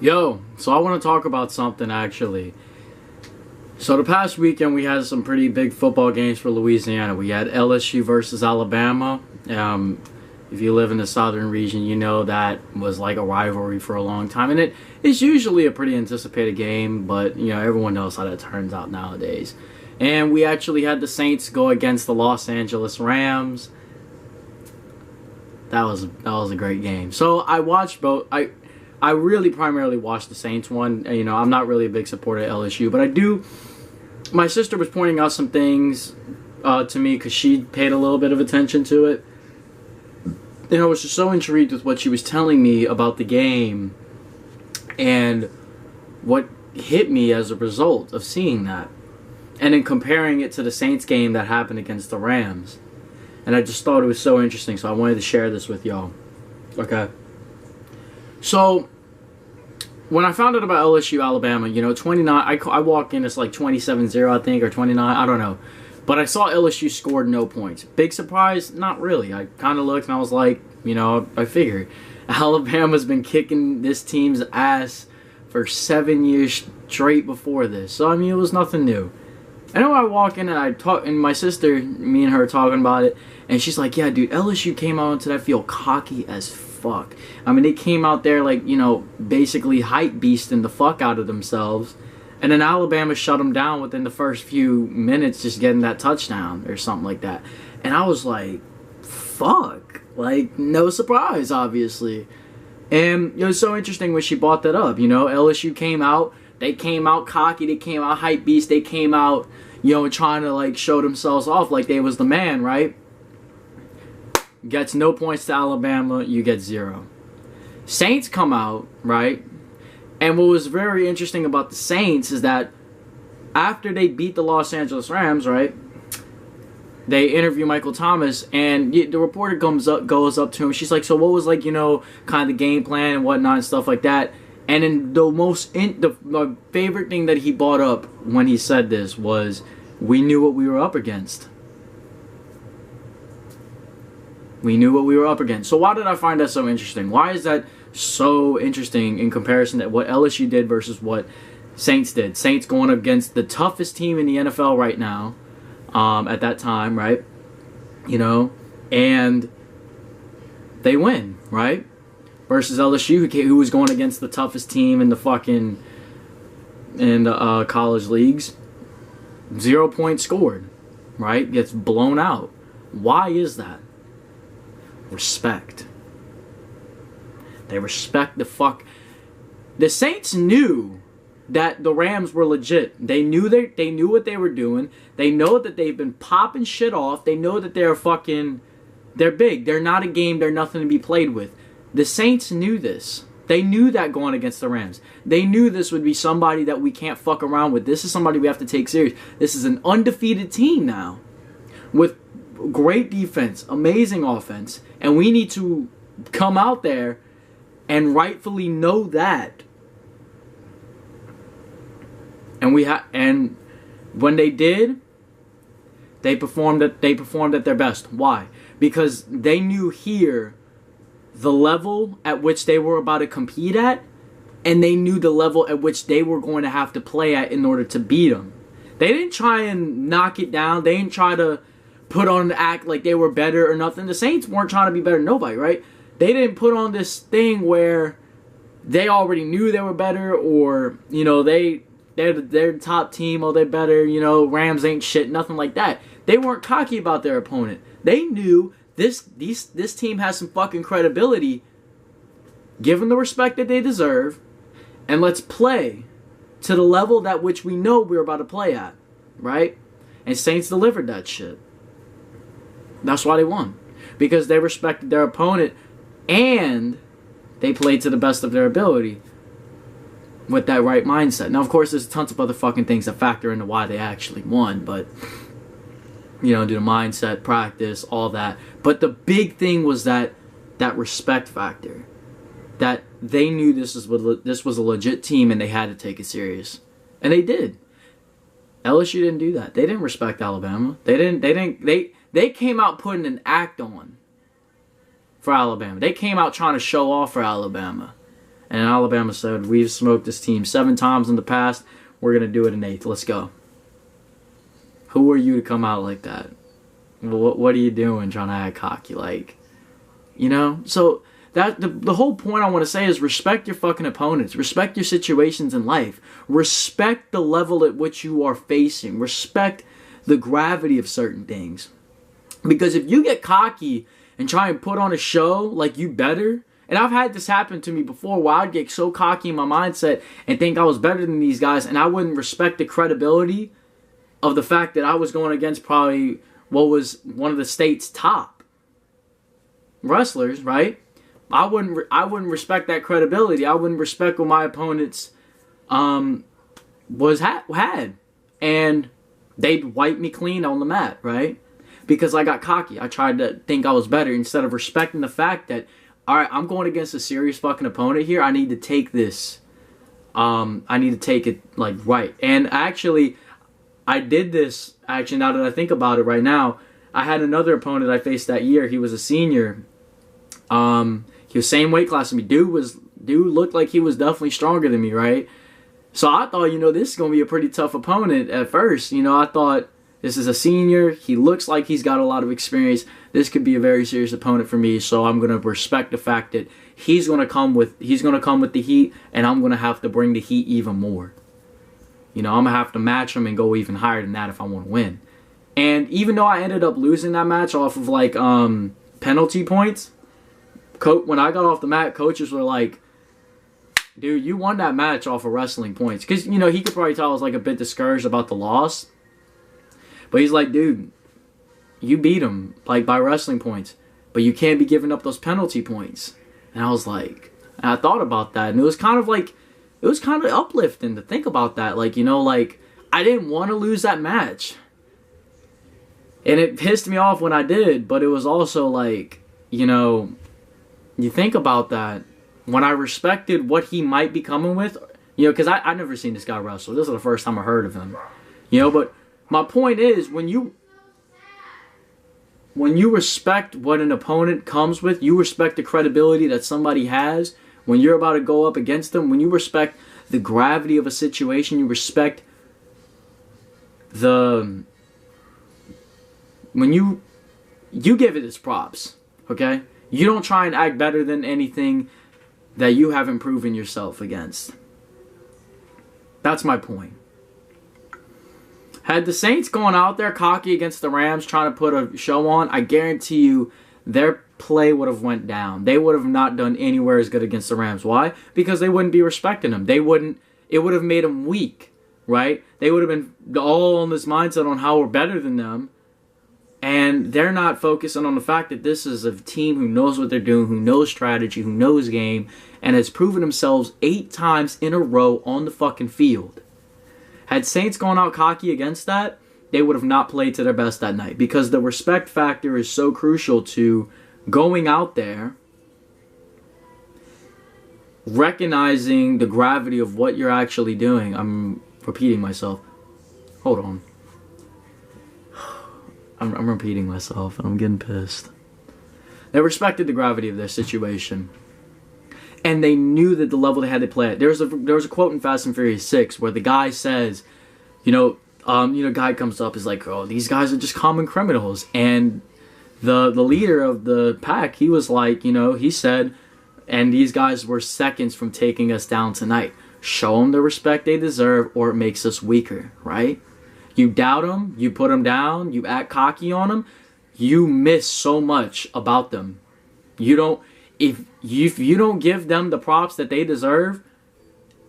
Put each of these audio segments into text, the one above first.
Yo, so I want to talk about something actually. So the past weekend we had some pretty big football games for Louisiana. We had LSU versus Alabama. If you live in the southern region, you know that was like a rivalry for a long time, and it's usually a pretty anticipated game. But everyone knows how that turns out nowadays. And we actually had the Saints go against the Los Angeles Rams. That was a great game. So I watched both. I really primarily watched the Saints one. I'm not really a big supporter of LSU, but I do. My sister was pointing out some things to me because she paid a little bit of attention to it. And I was just so intrigued with what she was telling me about the game and what hit me as a result of seeing that. And then comparing it to the Saints game that happened against the Rams. And I just thought it was so interesting, so I wanted to share this with y'all. Okay. So, when I found out about LSU, Alabama, 29, I walk in, it's like 27-0, I think, or 29, I don't know. But I saw LSU scored no points. Big surprise? Not really. I kind of looked and I was like, I figured. Alabama's been kicking this team's ass for 7 years straight before this. So, it was nothing new. I know I walk in and I talk, and my sister, me and her talking about it, and she's like, yeah, dude, LSU came out into that field cocky as fuck. They came out there like, basically hype beasting the fuck out of themselves, and then Alabama shut them down within the first few minutes, just getting that touchdown or something like that. And I was like, fuck. Like, no surprise, obviously. And it was so interesting when she brought that up. LSU came out. They came out cocky. They came out hype beast. They came out, trying to like show themselves off like they was the man, right? Gets no points to Alabama. You get 0. Saints come out, right? And what was very interesting about the Saints is that after they beat the Los Angeles Rams, right? They interview Michael Thomas, and the reporter goes up to him. She's like, so what was like, kind of the game plan and whatnot and stuff like that. And then my favorite thing that he brought up when he said this was, we knew what we were up against. We knew what we were up against. So why did I find that so interesting? Why is that so interesting in comparison to what LSU did versus what Saints did? Saints going against the toughest team in the NFL right now, at that time, right? And they win, right? Versus LSU, who was going against the toughest team in the college leagues. 0 points scored, right? Gets blown out. Why is that? Respect. They respect the fuck. The Saints knew that the Rams were legit. They knew what they were doing. They know that they've been popping shit off. They know that they're big. They're not a game. They're nothing to be played with. The Saints knew this. They knew that going against the Rams. They knew this would be somebody that we can't fuck around with. This is somebody we have to take serious. This is an undefeated team now with great defense, amazing offense, and we need to come out there and rightfully know that. And when they did, they performed at their best. Why? Because they knew here the level at which they were about to compete at, and they knew the level at which they were going to have to play at in order to beat them. They didn't try and knock it down. They didn't try to put on the act like they were better or nothing. The Saints weren't trying to be better than nobody, right? They didn't put on this thing where they already knew they were better, or they're the top team, or they're better. Rams ain't shit, nothing like that. They weren't cocky about their opponent. They knew this team has some fucking credibility. Give them the respect that they deserve, and let's play to the level that which we know we're about to play at, right? And Saints delivered that shit. That's why they won, because they respected their opponent and they played to the best of their ability with that right mindset. Now, of course, there's tons of other fucking things that factor into why they actually won, but do the mindset, practice, all that. But the big thing was that respect factor. That they knew this was a legit team and they had to take it serious. And they did. LSU didn't do that. They didn't respect Alabama. They came out putting an act on for Alabama. They came out trying to show off for Alabama. And Alabama said, we've smoked this team 7 times in the past. We're going to do it an 8th. Let's go. Who are you to come out like that? What are you doing trying to act cocky? Like, you know? So that the whole point I want to say is respect your fucking opponents. Respect your situations in life. Respect the level at which you are facing. Respect the gravity of certain things. Because if you get cocky and try and put on a show like you better, and I've had this happen to me before where I'd get so cocky in my mindset and think I was better than these guys, and I wouldn't respect the credibility of the fact that I was going against probably what was one of the state's top wrestlers, right? I wouldn't respect that credibility. I wouldn't respect what my opponents had. And they'd wipe me clean on the mat, right? Because I got cocky. I tried to think I was better instead of respecting the fact that, all right, I'm going against a serious fucking opponent here. I need to take this. I need to take it, like, right. And actually, I did this, actually, now that I think about it right now, I had another opponent I faced that year. He was a senior. He was same weight class as me. Dude looked like he was definitely stronger than me, right? So I thought, this is going to be a pretty tough opponent at first. I thought, this is a senior. He looks like he's got a lot of experience. This could be a very serious opponent for me. So I'm going to respect the fact that he's going to come with the heat, and I'm going to have to bring the heat even more. I'm going to have to match him and go even higher than that if I want to win. And even though I ended up losing that match off of like penalty points, when I got off the mat, coaches were like, dude, you won that match off of wrestling points. Because, he could probably tell I was like a bit discouraged about the loss. But he's like, dude, you beat him like by wrestling points. But you can't be giving up those penalty points. And I was like, and I thought about that. And it was kind of uplifting to think about that. Like, I didn't want to lose that match. And it pissed me off when I did. But it was also like, you think about that. When I respected what he might be coming with, because I never seen this guy wrestle. This is the first time I heard of him. But my point is, when you respect what an opponent comes with, you respect the credibility that somebody has. When you're about to go up against them, when you respect the gravity of a situation, you respect when you give it its props, okay? You don't try and act better than anything that you haven't proven yourself against. That's my point. Had the Saints gone out there cocky against the Rams trying to put a show on, I guarantee you their play would have went down. They would have not done anywhere as good against the Rams. Why? Because they wouldn't be respecting them. It would have made them weak, right? They would have been all on this mindset on how we're better than them. And they're not focusing on the fact that this is a team who knows what they're doing, who knows strategy, who knows game, and has proven themselves 8 times in a row on the fucking field. Had Saints gone out cocky against that, they would have not played to their best that night. Because the respect factor is so crucial to going out there, recognizing the gravity of what you're actually doing. I'm repeating myself. Hold on. I'm repeating myself and I'm getting pissed. They respected the gravity of their situation. And they knew that the level they had to play at. There was a quote in Fast and Furious 6 where the guy says, guy comes up, is like, oh, these guys are just common criminals. And the leader of the pack, he was like, he said, and these guys were seconds from taking us down tonight. Show them the respect they deserve or it makes us weaker, right? You doubt them, you put them down, you act cocky on them, you miss so much about them. If you don't give them the props that they deserve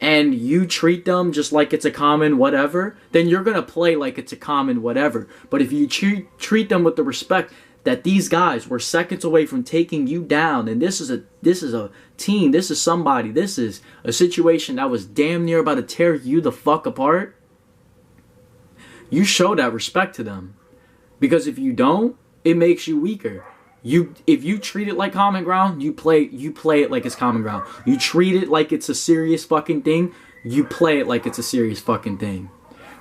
and you treat them just like it's a common whatever, then you're going to play like it's a common whatever. But if you treat them with the respect that these guys were seconds away from taking you down, and this is a team, this is somebody, this is a situation that was damn near about to tear you the fuck apart, you show that respect to them. Because if you don't, it makes you weaker. If you treat it like common ground, you play it like it's common ground. You treat it like it's a serious fucking thing, you play it like it's a serious fucking thing.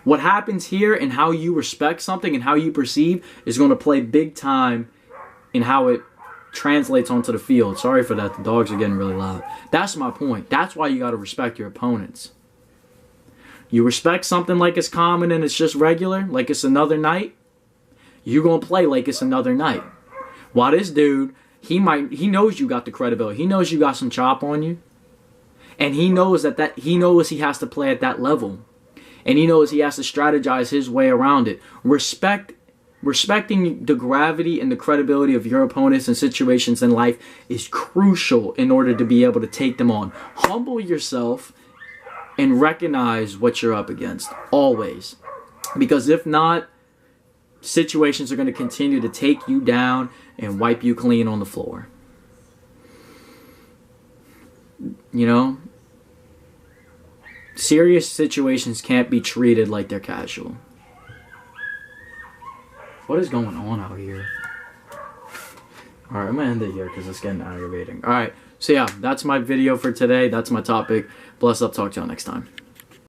What happens here and how you respect something and how you perceive is going to play big time in how it translates onto the field. Sorry for that. The dogs are getting really loud. That's my point. That's why you got to respect your opponents. You respect something like it's common and it's just regular, like it's another night, you're going to play like it's another night. While this dude, he knows you got the credibility. He knows you got some chop on you. And he knows he knows he has to play at that level. And he knows he has to strategize his way around it. Respecting the gravity and the credibility of your opponents and situations in life is crucial in order to be able to take them on. Humble yourself and recognize what you're up against, always. Because if not, situations are going to continue to take you down and wipe you clean on the floor. You know? Serious situations can't be treated like they're casual. What is going on out here? Alright, I'm going to end it here because it's getting aggravating. Alright, so yeah, that's my video for today. That's my topic. Bless up. Talk to y'all next time.